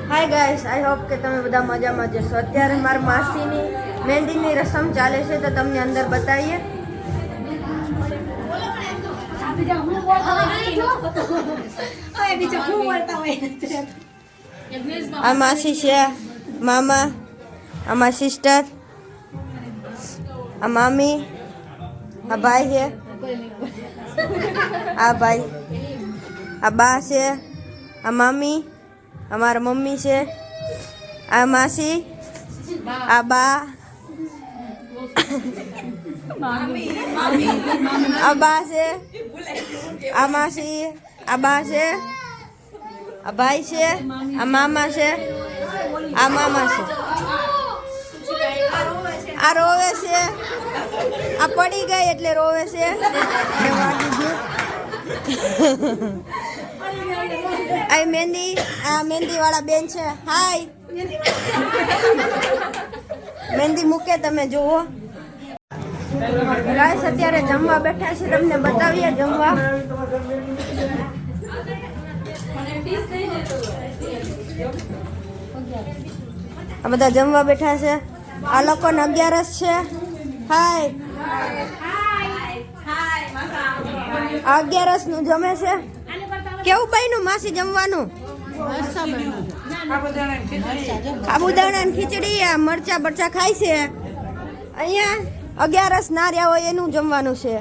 Hi guys, I hope કે તમે બધા મજામાં જશો. અત્યારે મારી માસીની મહેંદીની રસમ ચાલે છે તો તમને અંદર બતાવીએ. આ માસી છે, મામા, આમાં સિસ્ટર, આ મામી, આ ભાઈ છે, આ ભાઈ, આ બા છે, આ મામી, અમારા મમ્મી છે, આ માસી, આ બા, આ બા છે, આ માસી, આ બા છે, આ ભાઈ છે, આ મામા છે, આ મામા છે, આ રોવે છે, આ પડી ગઈ એટલે રોવે છે. આ મહેંદી, આ મહેંદી વાળા બેન છે. હાય, મહેંદી મૂકે તમે જુઓ. ગાઈસ અત્યારે જમવા બેઠા છે, તમને બતાવીએ જમવા. આ બધા જમવા બેઠા છે. આ લોકોને 11 છે. હાય, આ 11 નું જમે છે. કેવું બન્યું માસી જમવાનું? સાબુદાણા ની ખીચડી, આ મરચા બરચા ખાય છે. અહીંયા 11 ના રહ્યા હોય એનું જમવાનું છે.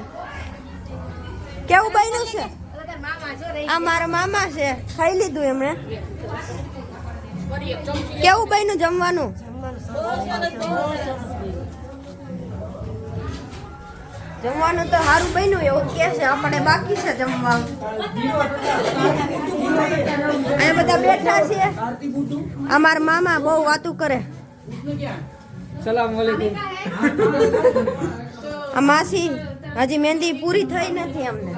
કેવું બન્યું છે? આ મારા મામા છે, ખાઈ લીધું એમણે. કેવું બન્યું જમવાનું? જમવાનું તો સારું બન્યું એવું કે છે, આપણે બાકી છે જમવાનું. અહીંયા બધા બેઠા છે. અમારા મામા બહુ વાતું કરે. આ માસી હજી મહેંદી પૂરી થઈ નથી, અમને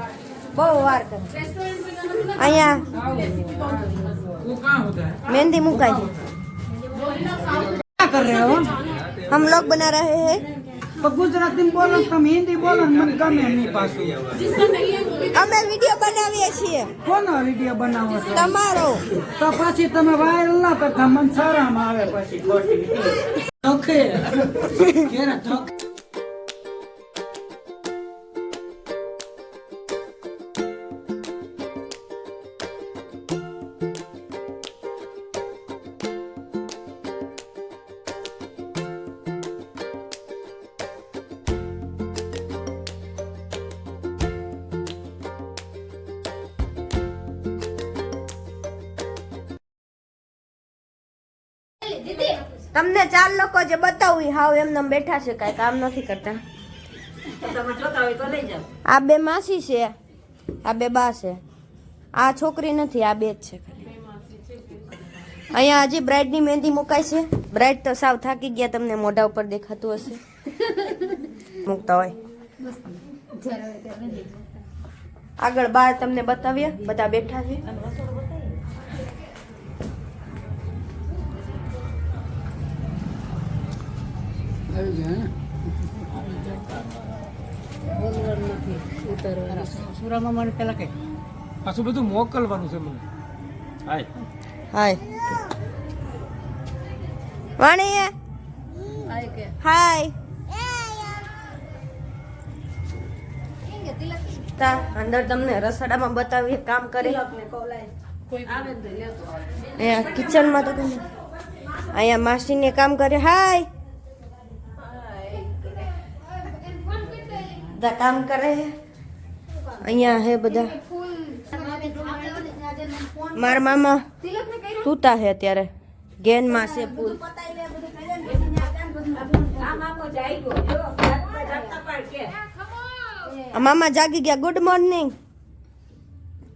બહુ વાર કરે. અહીંયા मेहंदी मुकाई है. क्या कर रहे हो? हम लोग बना रहे हैं. गुजराती बोलो तुम हिंदी बोलो मन गमे नहीं पासू. અમે વિડિયો બનાવીએ છીએ. કોનો વિડિયો બનાવો છો? તમારો. તો પછી તમે વાયરલ ના કરતા, મન શરમ આવે પછી ખોટી. ઓકે કેરા ઠોક. તમને 4 લોકો જે બતાવું હાવ એમને બેઠા છે, કઈ કામ નથી કરતા. આ 2 માસી છે, આ 2 બા છે, આ છોકરી નથી, આ 2 જ છે. અહીંયા હજી બ્રાઇડ ની મહેંદી મુકાય છે. બ્રાઇડ તો સાવ થાકી ગયા, તમને મોઢા ઉપર દેખાતું હશે. મૂકતા હોય આગળ બહાર તમને બતાવીએ, બધા બેઠા છે. સુરામાં મને પેલા કે પાછું બધું મોકલવાનું છે મને. હાય હાય વાણી, હાય. તા અંદર તમને રસોડામાં બતાવીએ કામ કરે. અહીંયા કિચનમાં તો તમે અહીંયા માસીને કામ કરે. હાય, બધા કામ કરે. અહીંયા હે બધા. મારા મામા સૂતા છે અત્યારે, ગેનમાં છે ફૂલ. મામા જાગી ગયા. Good morning.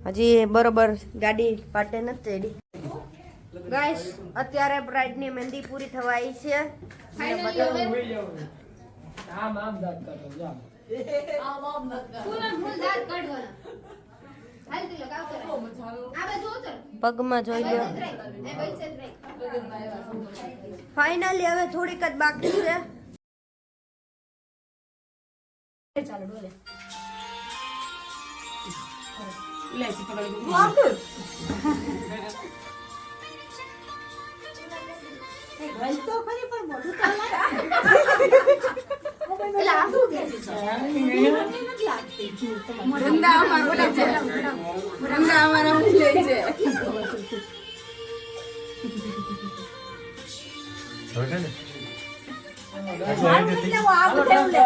હજી બરોબર ગાડી પાટે નથી ચડી. ગાઈસ અત્યારે બ્રાઇડ ની મહેંદી પૂરી થવા આવી છે. પગમાં જોઈ લો. ફાઇનલી હવે થોડીક જ બાકી છે. ભાઈ તો ખરી પણ મોઢું તો લાગે. એટલે આ શું કે છે? નથી લાગતી. રંગા અમારા બોલે છે. રંગા અમારા બોલે છે. હવે છે ને આવું એટલે હું આવું તેવું લે.